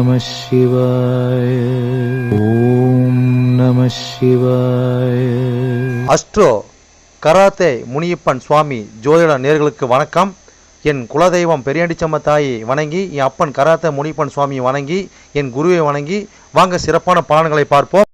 நம சிவாய. ஓம் நம சிவாய. அஸ்ட்ரோ கராத்தே முனியப்பன் சுவாமி ஜோதிட நேயர்களுக்கு வணக்கம். என் குலதெய்வம் பெரியாண்டிச்சம்ம தாயை வணங்கி, என் அப்பன் கராத்தே முனியப்பன் சுவாமியை வணங்கி, என் குருவை வணங்கி வாங்க சிறப்பான பலன்களை பார்ப்போம்.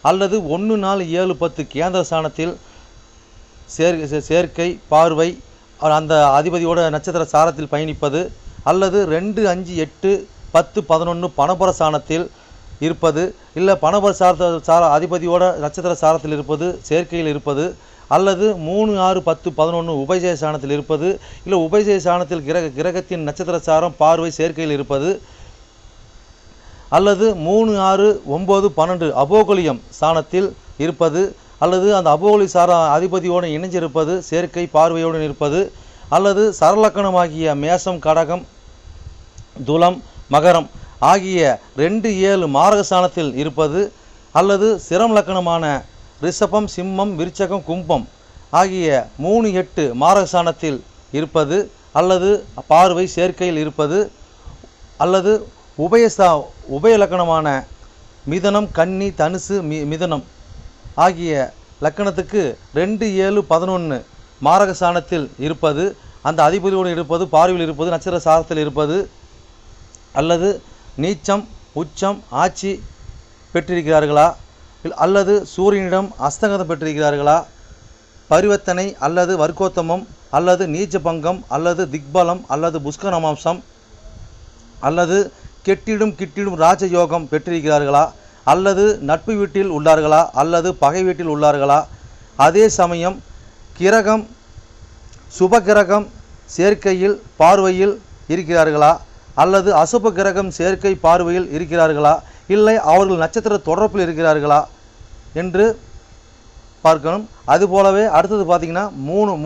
அல்லது 1, 4, 7, 10 கேந்திர ஸ்தானத்தில் சேர்க்கை பார்வை அந்த அதிபதியோட நட்சத்திர சாரத்தில் பயணிப்பது, அல்லது 2, 5, 8, 10, 11 பணபர ஸ்தானத்தில் இருப்பது, இல்லை பணபர அதிபதியோட நட்சத்திர சாரத்தில் இருப்பது சேர்க்கையில் இருப்பது, அல்லது 3, 6, 10, 11 உபஜய ஸ்தானத்தில் இருப்பது, இல்லை உபஜய ஸ்தானத்தில் கிரகத்தின் நட்சத்திர சாரம் பார்வை சேர்க்கையில் இருப்பது, அல்லது 3, 6, 9, 12 அபோகலியம் ஸ்தானத்தில் இருப்பது, அல்லது அந்த அபோகலி சார அதிபதியோடு இணைஞ்சிருப்பது சேர்க்கை பார்வையோடு இருப்பது, அல்லது சரலக்கணமாகிய மேசம் கடகம் துலம் மகரம் ஆகிய 2, 7 மாரகஸ்தானத்தில் இருப்பது, அல்லது சிரம் லக்கணமான ரிஷபம் சிம்மம் விருச்சகம் கும்பம் ஆகிய 3, 8 மாரகஸ்தானத்தில் இருப்பது, அல்லது பார்வை சேர்க்கையில் இருப்பது, அல்லது உபய லக்கணமான மிதனம் கன்னி தனுசு மிதனம் ஆகிய லக்கணத்துக்கு 2, 7, 11 மாரகஸ்தானத்தில் இருப்பது, அந்த அதிபதியோடு இருப்பது பார்வையில் இருப்பது நட்சத்திர சாரத்தில் இருப்பது, அல்லது நீச்சம் உச்சம் ஆட்சி பெற்றிருக்கிறார்களா, அல்லது சூரியனிடம் அஸ்தங்கதம் பெற்றிருக்கிறார்களா, பரிவர்த்தனை அல்லது வர்க்கோத்தமம் அல்லது நீச்ச பங்கம் அல்லது திக்பலம் அல்லது புஷ்கரமாம்சம் அல்லது கெட்டிடும் ராஜயோகம் பெற்றிருக்கிறார்களா, அல்லது நட்பு வீட்டில் உள்ளார்களா அல்லது பகை வீட்டில் உள்ளார்களா, அதே சமயம் கிரகம் சுப கிரகம் சேர்க்கையில் பார்வையில் இருக்கிறார்களா, அல்லது அசுப கிரகம் சேர்க்கை பார்வையில் இருக்கிறார்களா, இல்லை அவர்கள் நட்சத்திர தொடர்பில் இருக்கிறார்களா என்று பார்க்கணும். அதுபோலவே அடுத்தது பார்த்திங்கன்னா 3,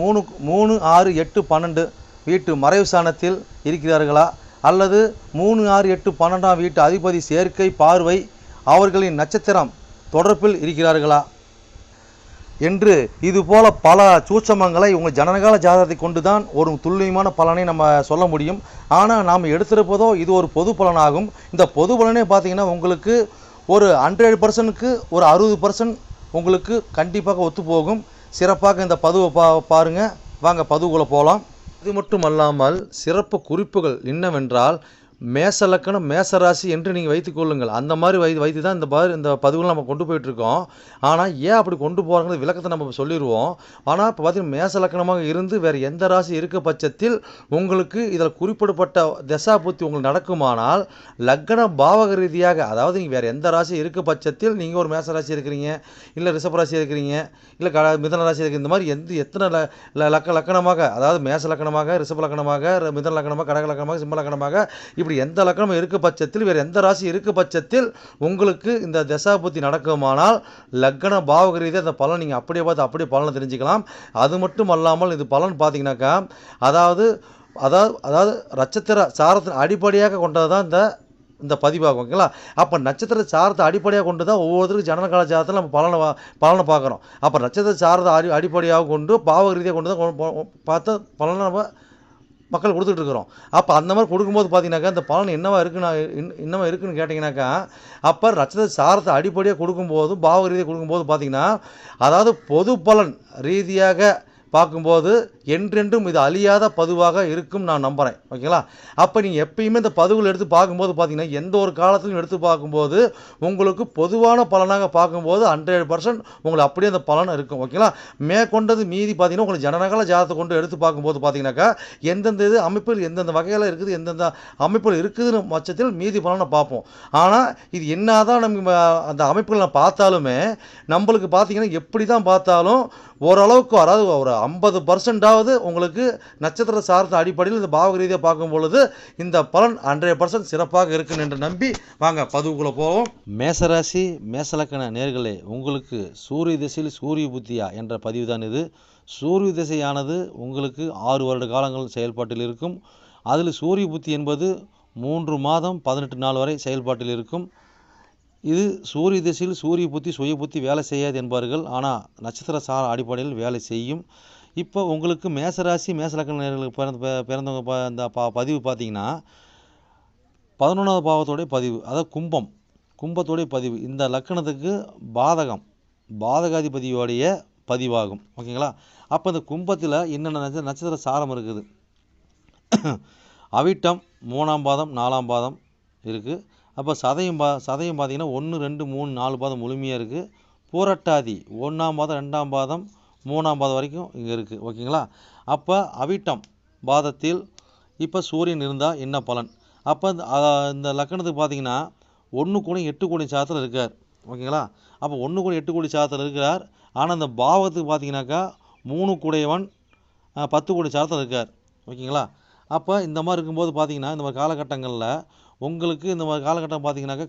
6, 8, 12 வீட்டு மறைவு ஸ்தானத்தில் இருக்கிறார்களா, அல்லது 3, 6, 8, 12 வீட்டு அதிபதி சேர்க்கை பார்வை அவர்களின் நட்சத்திரம் தொடர்பில் இருக்கிறார்களா என்று இதுபோல பல சூட்சமங்களை உங்கள் ஜனனகால ஜாதகத்தை கொண்டு தான் ஒரு துல்லியமான பலனை நம்ம சொல்ல முடியும். ஆனால் நாம் எடுத்திருப்பதோ இது ஒரு பொது பலனாகும். இந்த பொது பலனே பார்த்திங்கன்னா உங்களுக்கு ஒரு 100%க்கு ஒரு 60% உங்களுக்கு கண்டிப்பாக ஒத்துப்போகும். சிறப்பாக இந்த பதிவை பாருங்கள். வாங்க பதிவுக்குள்ளே போகலாம். இது மட்டும் அல்லாமல் சிறப்பு குறிப்புகள் என்னவென்றால், மேச லக்கணம் மேசராசி என்று நீங்கள் வைத்துக்கொள்ளுங்கள். அந்த மாதிரி வைத்து தான் இந்த பதிவுகள் நம்ம கொண்டு போயிட்டுருக்கோம். ஆனால் ஏன் அப்படி கொண்டு போகிறாங்க விளக்கத்தை நம்ம சொல்லிடுவோம். ஆனால் இப்போ பார்த்திங்கன்னா மேச லக்கணமாக இருந்து வேறு எந்த ராசி இருக்க பட்சத்தில் உங்களுக்கு இதில் குறிப்பிடப்பட்ட தசாபுத்தி உங்களுக்கு நடக்குமானால் லக்கண பாவக ரீதியாக, அதாவது நீங்கள் வேறு எந்த ராசி இருக்க பட்சத்தில் நீங்கள் ஒரு மேச ராசி இருக்கிறீங்க, இல்லை ரிஷப ராசி இருக்கிறீங்க, இல்லை மிதன ராசி இருக்கிற இந்த மாதிரி எத்தனை லக்கணமாக, அதாவது மேச லக்கணமாக ரிஷப லக்கணமாக மிதன லக்கணமாக கடக லக்கணமாக சிம்ம லக்கணமாக இப்படி எந்த லக்கணம் இருக்க பட்சத்தில் வேறு எந்த ராசி இருக்க பட்சத்தில் உங்களுக்கு இந்த தசாபுத்தி நடக்குமானால் லக்கண பாவக ரீதியாக அந்த பலன் நீங்கள் அப்படியே பார்த்து அப்படியே பலனை தெரிஞ்சுக்கலாம். அது மட்டும் அல்லாமல் இது பலன் பார்த்தீங்கன்னாக்கா அதாவது நட்சத்திர சாரத்தின் அடிப்படையாக கொண்டது தான் இந்த பதிவாகும். ஓகேங்களா? அப்போ நட்சத்திர சாரத்தை அடிப்படையாக கொண்டு தான் ஒவ்வொருத்தருக்கும் ஜனனகால ஜாதகத்தில் நம்ம பலனை பார்க்குறோம். அப்போ நட்சத்திர சாரத்தை அடிப்படையாக கொண்டு பாவக ரீதியாக கொண்டு தான் பார்த்த பலனை நம்ம மக்கள் கொடுத்துட்ருக்குறோம். அப்போ அந்த மாதிரி கொடுக்கும்போது பார்த்தீங்கன்னாக்கா இந்த பலன் என்னவா இருக்குன்னு கேட்டிங்கனாக்கா, அப்போ நட்சத்திர சாரத்தை அடிப்படையாக கொடுக்கும்போது பாவக ரீதியாக கொடுக்கும்போது பார்த்தீங்கன்னா, அதாவது பொது பலன் ரீதியாக பார்க்கும்போது என்றென்றும் இது அழியாத பதிவாக இருக்கும் நான் நம்புகிறேன். ஓகேங்களா? அப்போ நீங்கள் எப்பயுமே இந்த பதிவுகள் எடுத்து பார்க்கும்போது பார்த்தீங்கன்னா எந்த ஒரு காலத்திலும் எடுத்து பார்க்கும்போது உங்களுக்கு பொதுவான பலனாக பார்க்கும்போது 100% உங்களுக்கு அப்படியே அந்த பலன் இருக்கும். ஓகேங்களா? மேற்கொண்டது மீதி பார்த்தீங்கன்னா உங்களுக்கு ஜனனகால ஜாதகத்தை கொண்டு எடுத்து பார்க்கும்போது பார்த்தீங்கன்னாக்கா எந்தெந்த இது அமைப்பில் எந்தெந்த வகையில் இருக்குது எந்தெந்த அமைப்பில் இருக்குதுன்னு பட்சத்தில் மீதி பலனை பார்ப்போம். ஆனால் இது என்னதான் நம்ம அந்த அமைப்புகளை பார்த்தாலுமே நம்மளுக்கு பார்த்தீங்கன்னா எப்படி தான் பார்த்தாலும் ஓரளவுக்கு, அதாவது ஒரு 50% அதாவது உங்களுக்கு நட்சத்திர சார்ந்த அடிப்படையில் இந்த பாவக ரீதியாக பார்க்கும் பொழுது இந்த பலன் 100% சிறப்பாக இருக்குன்னு என்று நம்பி வாங்க பதிவுக்குள்ளே போவோம். மேசராசி மேசலக்கண நேர்களே, உங்களுக்கு சூரிய திசையில் சூரிய புத்தியா என்ற பதிவு தான் இது. சூரிய திசையானது உங்களுக்கு 6 வருட காலங்கள் செயல்பாட்டில் இருக்கும். அதில் சூரிய புத்தி என்பது 3 மாதம் 18 நாள் வரை செயல்பாட்டில் இருக்கும். இது சூரிய திசையில் சூரிய புத்தி சுய புத்தி வேலை செய்யாது என்பார்கள். ஆனால் நட்சத்திர சார அடிப்படையில் வேலை செய்யும். இப்போ உங்களுக்கு மேசராசி மேசலக்கண நேர்களுக்கு பிறந்தவங்க இந்த பதிவு பார்த்தீங்கன்னா 11வது பாவத்தோடைய பதிவு, அதாவது கும்பத்தோடைய பதிவு. இந்த லக்கணத்துக்கு பாதகாதிபதியோடைய பதிவாகும். ஓகேங்களா? அப்போ இந்த கும்பத்தில் என்னென்ன நட்சத்திர சாரம் இருக்குது? அவிட்டம் 3ஆம் பாதம் 4ஆம் பாதம் இருக்குது. அப்போ சதயம் பார்த்தீங்கன்னா 1, 2, 3, 4 பாதம் முழுமையாக இருக்குது. பூரட்டாதி 1ஆம் பாதம் 2ஆம் பாதம் 3ஆம் பாதம் வரைக்கும் இங்கே இருக்குது. ஓகேங்களா? அப்போ அவிட்டம் பாதத்தில் இப்போ சூரியன் இருந்தால் என்ன பலன்? அப்போ இந்த லக்கணத்துக்கு பார்த்தீங்கன்னா 1 கூட 8 கோடி சாதத்தில் இருக்கார். ஓகேங்களா? அப்போ 1 கூட 8 கோடி சாதத்தில் இருக்கிறார். ஆனால் இந்த பாவத்துக்கு பார்த்தீங்கன்னாக்கா 3 கூடையவன் 10 கோடி சாதத்தில் இருக்கார். ஓகேங்களா? அப்போ இந்த மாதிரி இருக்கும்போது பார்த்தீங்கன்னா இந்த மாதிரி காலகட்டங்களில் உங்களுக்கு இந்த மாதிரி காலகட்டம் பார்த்தீங்கன்னாக்கா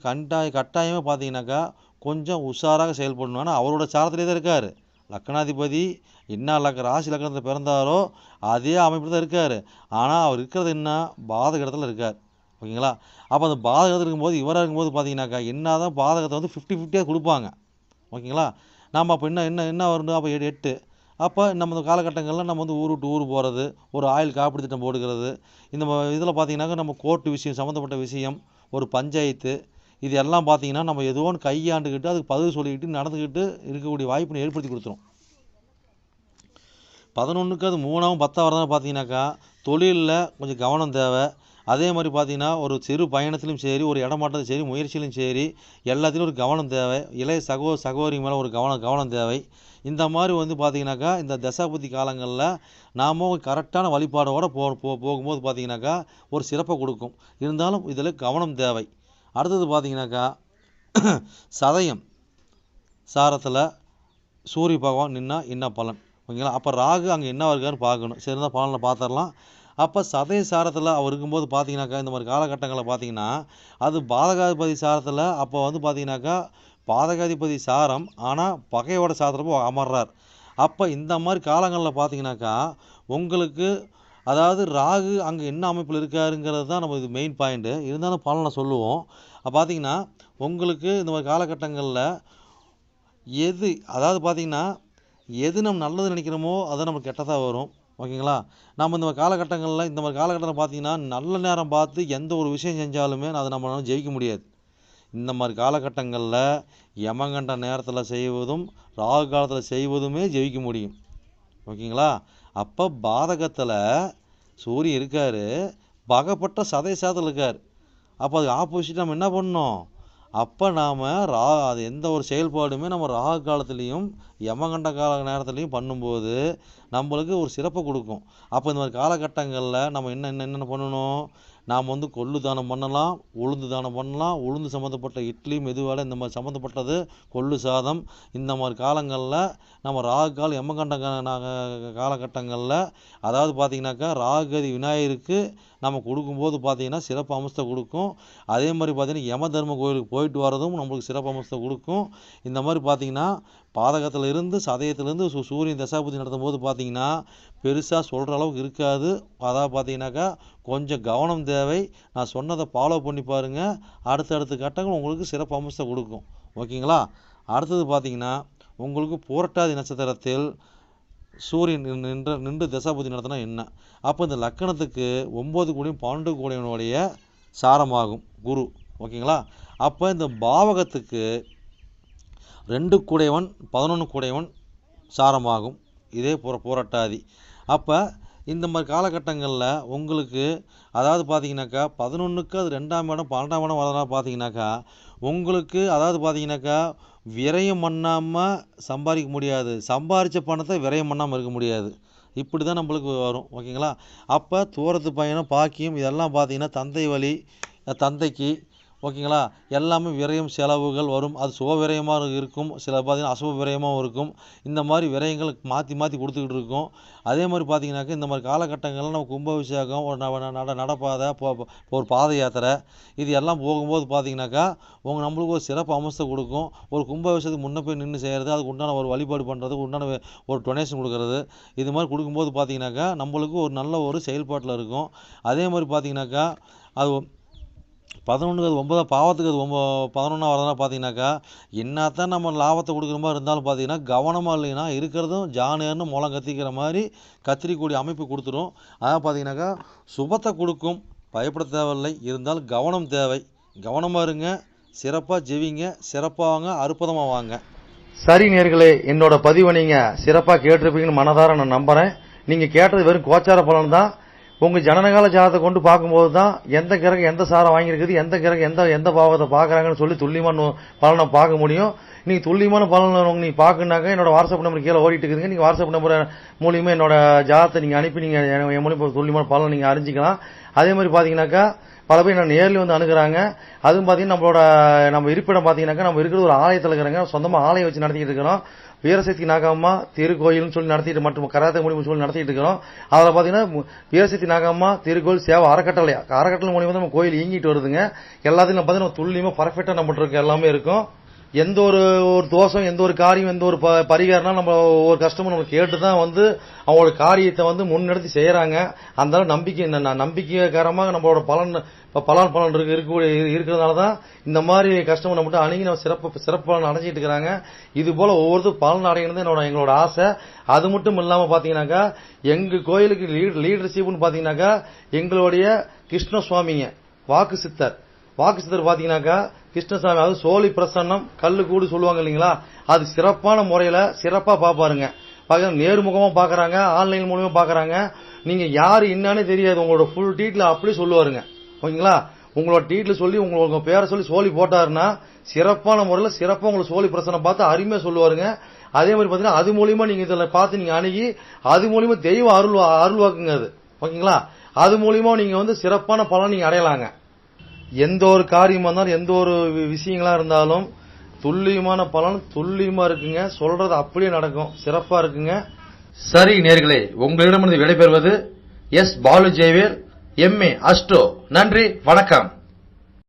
கட்டாயமாக பார்த்தீங்கன்னாக்கா கொஞ்சம் உஷாராக செயல்படணும். ஆனால் அவரோட சாரத்திலே தான் இருக்கார். லக்கணாதிபதி என்ன ராசி லக்கணத்தில் பிறந்தாரோ அதே அமைப்பில் தான் இருக்கார். ஆனால் அவர் இருக்கிறது என்ன பாதகத்தில் இருக்கார். ஓகேங்களா? அப்போ அந்த பாதகத்தில் இருக்கும்போது இவராக இருக்கும்போது பார்த்தீங்கன்னாக்கா என்ன தான் பாதகத்தை வந்து 50-50 கொடுப்பாங்க. ஓகேங்களா? நம்ம அப்போ என்ன வரணும்? அப்போ 8. அப்போ நம்ம இந்த காலகட்டங்களில் நம்ம வந்து ஊர் விட்டு ஊர் போகிறது, ஒரு ஆயுள் காப்பீடு திட்டம் போடுகிறது, இந்த இதில் பார்த்தீங்கன்னாக்கா நம்ம கோர்ட்டு விஷயம் சம்மந்தப்பட்ட விஷயம், ஒரு பஞ்சாயத்து, இது எல்லாம் பார்த்தீங்கன்னா நம்ம ஏதோ ஒன்று கையாண்டுக்கிட்டு அதுக்கு பதில் சொல்லிக்கிட்டு நடந்துக்கிட்டு இருக்கக்கூடிய வாய்ப்புன்னு ஏற்படுத்தி கொடுத்துரும். 11க்கு அது 3ஆவும் 10ஆம் வரதான் பார்த்தீங்கன்னாக்கா தொழிலில் கொஞ்சம் கவனம் தேவை. அதே மாதிரி பார்த்தீங்கன்னா ஒரு சிறு பயணத்திலும் சரி, ஒரு இடமாட்டத்திலும் சரி, முயற்சியிலும் சரி, எல்லாத்திலும் ஒரு கவனம் தேவை. இளைய சகோதரி மேலே ஒரு கவனம் தேவை. இந்த மாதிரி வந்து பார்த்தீங்கன்னாக்கா இந்த தசாபுத்தி காலங்களில் நாம் கரெக்டான வழிபாடோடு போகும்போது பார்த்தீங்கன்னாக்கா ஒரு சிறப்பை கொடுக்கும். இருந்தாலும் இதில் கவனம் தேவை. அடுத்தது பார்த்தீங்கன்னாக்கா சதயம் சாரத்தில் சூரிய பகவான் நின்னா என்ன பலன்? ஓகேங்களா? அப்போ ராகு அங்கே என்ன இருக்காருன்னு பார்க்கணும். சரி, இருந்தால் பலனில் பார்த்துடலாம். அப்போ சதய சாரத்தில் அவர் இருக்கும்போது பார்த்தீங்கன்னாக்கா இந்த மாதிரி காலகட்டங்களில் பார்த்தீங்கன்னா அது பாதகாதிபதி சாரத்தில் அப்போ வந்து பார்த்தீங்கன்னாக்கா பாதகாதிபதி சாரம், ஆனால் பகையோட சாரத்தில் போய் அமர்றார். அப்போ இந்த மாதிரி காலங்களில் பார்த்தீங்கன்னாக்கா உங்களுக்கு அதாவது ராகு அங்கே என்ன அமைப்பில் இருக்காருங்கிறது தான் நம்ம இது மெயின் பாயிண்ட்டு. இருந்தாலும் பலனை சொல்லுவோம். பார்த்தீங்கன்னா உங்களுக்கு இந்த மாதிரி காலகட்டங்களில் அதாவது பார்த்தீங்கன்னா எது நம்ம நல்லது நினைக்கிறோமோ அதை நமக்கு கெட்டதாக வரும். ஓகேங்களா? நம்ம இந்த மாதிரி காலகட்டத்தில் பார்த்தீங்கன்னா நல்ல நேரம் பார்த்து எந்த ஒரு விஷயம் செஞ்சாலுமே அதை நம்மளால ஜெயிக்க முடியாது. இந்த மாதிரி காலகட்டங்களில் யமகண்ட நேரத்தில் செய்வதும் ராகு காலத்தில் செய்வதுமே ஜெயிக்க முடியும். ஓகேங்களா? அப்போ பாதகத்தில் சூரியன் இருக்கார், பகப்பட்ட சதய சாதத்தில் இருக்கார். அப்போ அதுக்கு ஆப்போசிட் நம்ம என்ன பண்ணணும்? அப்போ நாம் அது எந்த ஒரு செயல்பாடுமே நம்ம ராகு காலத்துலேயும் யமகண்ட நேரத்துலையும் பண்ணும்போது நம்மளுக்கு ஒரு சிறப்பை கொடுக்கும். அப்போ இந்த மாதிரி காலகட்டங்களில் நம்ம என்னென்ன பண்ணணும்? நாம் வந்து கொள்ளு தானம் பண்ணலாம், உளுந்து தானம் பண்ணலாம். உளுந்து சம்மந்தப்பட்ட இட்லி மெதுவடை இந்த மாதிரி சம்மந்தப்பட்டது, கொள்ளு சாதம், இந்த மாதிரி காலங்களில் நம்ம ராகு கால யமகண்ட காலகட்டங்களில் அதாவது பார்த்திங்கனாக்கா ராகுகதி விநாயகருக்கு நம்ம கொடுக்கும்போது பார்த்திங்கன்னா சிறப்பு அம்சத்தை கொடுக்கும். அதே மாதிரி பார்த்திங்கன்னா யம தர்ம கோயிலுக்கு போயிட்டு வரதும் நம்மளுக்கு சிறப்பு அம்சத்தை கொடுக்கும். இந்த மாதிரி பார்த்திங்கன்னா பாதகத்தில் இருந்து சதயத்திலேருந்து சூரியன் தசாபுத்தி நடத்தும் போது பார்த்திங்கன்னா பெருசாக சொல்கிற அளவுக்கு இருக்காது. அதாவது பார்த்திங்கனாக்கா கொஞ்சம் கவனம் தேவை. நான் சொன்னதை ஃபாலோ பண்ணி பாருங்கள். அடுத்தடுத்த கட்டங்கள் உங்களுக்கு சிறப்பு அம்சத்தை கொடுக்கும். ஓகேங்களா? அடுத்தது பார்த்திங்கன்னா உங்களுக்கு புரட்டாதி நட்சத்திரத்தில் சூரியன் நின்று தசாபுத்தி நடத்தினா என்ன? அப்போ இந்த லக்கணத்துக்கு 9 கூடையும் 12 கூடையனுடைய சாரமாகும் குரு. ஓகேங்களா? அப்போ இந்த பாவகத்துக்கு 2 கூடையவன் 11 கூடையவன் சாரமாகும். இதே புரட்டாதி. அப்போ இந்த மாதிரி காலகட்டங்களில் உங்களுக்கு அதாவது பார்த்தீங்கன்னாக்கா 11க்கு அது 2ஆம் இடம் 12ஆம் இடம் வரதா பார்த்தீங்கன்னாக்கா உங்களுக்கு அதாவது பார்த்தீங்கன்னாக்கா விரயம் பண்ணாமல் சம்பாதிக்க முடியாது, சம்பாதிச்ச பணத்தை விரயம் பண்ணாமல் இருக்க முடியாது. இப்படி தான் நம்மளுக்கு வரும். ஓகேங்களா? அப்போ தூரத்து பயணம் பாக்கியம் இதெல்லாம் பார்த்தீங்கன்னா தந்தை வழி தந்தைக்கு ஓகேங்களா. எல்லாமே விரயம் செலவுகள் வரும். அது சுப விரயமாக இருக்கும், சில பார்த்தீங்கன்னா அசுப விரயமாகவும் இருக்கும். இந்த மாதிரி விரயங்கள் மாற்றி மாற்றி கொடுத்துக்கிட்டு இருக்கும். அதே மாதிரி பார்த்தீங்கன்னாக்கா இந்த மாதிரி காலகட்டங்களில் நம்ம கும்பாபிஷேகம், ஒரு நடப்பாதை, ஒரு பாத யாத்திரை இது எல்லாம் போகும்போது பார்த்தீங்கன்னாக்கா நம்மளுக்கு ஒரு சிறப்பு அம்சத்தை கொடுக்கும். ஒரு கும்பாபிஷேகத்துக்கு முன்ன போய் நின்று செய்கிறது, அதுக்கு உண்டான ஒரு வழிபாடு பண்ணுறதுக்கு உண்டான ஒரு டொனேஷன் கொடுக்கறது, இது மாதிரி கொடுக்கும்போது பார்த்தீங்கன்னாக்கா நம்மளுக்கு ஒரு நல்ல ஒரு செயல்பாட்டில் இருக்கும். அதே மாதிரி பார்த்தீங்கன்னாக்கா அது 11 அது 9 பாவத்துக்கு அது 11 வரதெல்லாம் பார்த்தீங்கன்னாக்கா என்னத்தான் நம்ம லாபத்தை கொடுக்குற மாதிரி இருந்தாலும் பார்த்தீங்கன்னா கவனமாக இல்லைன்னா இருக்கிறதும் ஜானேர்னு முளம் கத்திக்கிற மாதிரி கத்திரிக்கூடிய அமைப்பு கொடுத்துரும். அதான் பார்த்தீங்கன்னாக்கா சுபத்தை கொடுக்கும், பயப்பட தேவையில்லை. இருந்தாலும் கவனம் தேவை. கவனமாக இருங்க, சிறப்பாக ஜெவிங்க, சிறப்பாக வாங்க, அற்புதமாக வாங்க. சரி நேயர்களே, என்னோட பதிவை நீங்கள் சிறப்பாக கேட்டிருப்பீங்கன்னு மனதார நான் நம்புகிறேன். நீங்கள் கேட்டது வெறும் கோச்சார பலன் தான். உங்கள் ஜனனகால ஜாதகத்தை கொண்டு பார்க்கும்போது தான் எந்த கிரகம் எந்த சாரம் வாங்கியிருக்குது, எந்த கிரகம் எந்த பாவத்தை பார்க்குறாங்கன்னு சொல்லி துல்லியமான பலனை பார்க்க முடியும். நீங்கள் துல்லியமான பலன் நீங்கள் பார்க்கணுனாக்கா என்னோட வாட்ஸ்அப் நம்பர் கீழே ஓடிட்டு இருக்குதுங்க. நீங்கள் வாட்ஸ்அப் நம்பர் மூலியமாக என்னோட ஜாதகத்தை நீங்கள் அனுப்பி நீங்கள் என் மூலியமாக துல்லியமான பலனை நீங்கள் அறிஞ்சிக்கலாம். அதே மாதிரி பார்த்தீங்கன்னாக்கா பல பேர் நான் நேரில் வந்து அணுகிறாங்க. அதுவும் பார்த்தீங்கன்னா நம்ம இருப்பிடம் பார்த்தீங்கன்னாக்கா நம்ம இருக்கிறது ஒரு ஆலயத்தில் இருக்கிறாங்க. சொந்தமாக ஆலயம் வச்சு நடத்திக்கிட்டு இருக்கிறோம். வீரசக்தி நாகம்மா திருக்கோயில்னு சொல்லி நடத்திட்டு மற்றும் கராத்தே மூலியமாக சொல்லி நடத்திட்டு இருக்கிறோம். அதில் பார்த்தீங்கன்னா வீரசக்தி நாகம்மா திருக்கோயில் சேவை அறக்கட்டளை மூலியமாக நம்ம கோயில் இயங்கிட்டு வருதுங்க. எல்லாத்தையும் பார்த்தீங்கன்னா துல்லியமாக பர்ஃபெக்டாக நம்மகிட்ட இருக்க எல்லாமே இருக்கும். எந்த ஒரு தோஷம், எந்த ஒரு காரியம், எந்த ஒரு பரிகாரம்னா நம்ம ஒரு கஸ்டமர் நம்ம கேட்டு தான் வந்து அவங்களோட காரியத்தை முன்னெடுத்து செய்யறாங்க. அந்த நம்பிக்கைகரமாக நம்மளோட பலன் இருக்கிறதுனால தான் இந்த மாதிரி கஸ்டமர் நம்மகிட்ட அணுகி நம்ம சிறப்பு பலன் அடைஞ்சிட்டு இருக்கிறாங்க. இது போல ஒவ்வொருத்தரும் பலன் அடைகிறது எங்களோட ஆசை. அது மட்டும் இல்லாம பாத்தீங்கன்னாக்கா எங்க கோயிலுக்கு லீடர்ஷிப்னு பாத்தீங்கன்னாக்கா எங்களுடைய கிருஷ்ணசுவாமிங்க வாக்கு சித்தர் பாத்தீங்கன்னாக்கா கிருஷ்ணசாமி, அது சோழி பிரசன்னம் கல்லு கூடு சொல்லுவாங்க இல்லைங்களா, அது சிறப்பான முறையில சிறப்பா பாப்பாருங்க. நேர்முகமா பாக்குறாங்க, ஆன்லைன் மூலமா பாக்குறாங்க. நீங்க யாரு என்னன்னு தெரியாது, உங்களோட ஃபுல் டீட்டெயில் அப்படியே சொல்லுவாருங்க. ஓகேங்களா, உங்களோட டீட்டெயில் சொல்லி உங்க பேரை சொல்லி சோழி போட்டாருன்னா சிறப்பான முறையில சிறப்பா உங்களுக்கு சோழி பிரசனம் பார்த்து அருமையா சொல்லுவாருங்க. அதே மாதிரி பாத்தீங்கன்னா அது மூலியமா நீங்க இதுல பார்த்து நீங்க அணுகி அது மூலியமா தெய்வ அருள்வாக்குங்க அது. ஓகேங்களா, அது மூலியமா நீங்க சிறப்பான பலன் நீங்க அடையலாங்க. எந்த ஒரு காரியமா இருந்தாலும் எந்த ஒரு விஷயங்களா இருந்தாலும் துல்லியமான பலன் துல்லியமா இருக்குங்க. சொல்றது அப்படியே நடக்கும், சிறப்பா இருக்குங்க. சரி நேயர்களே, உங்களிடமிருந்து விடைபெறுவது S. Balu Jayavel, MA astro. நன்றி, வணக்கம்.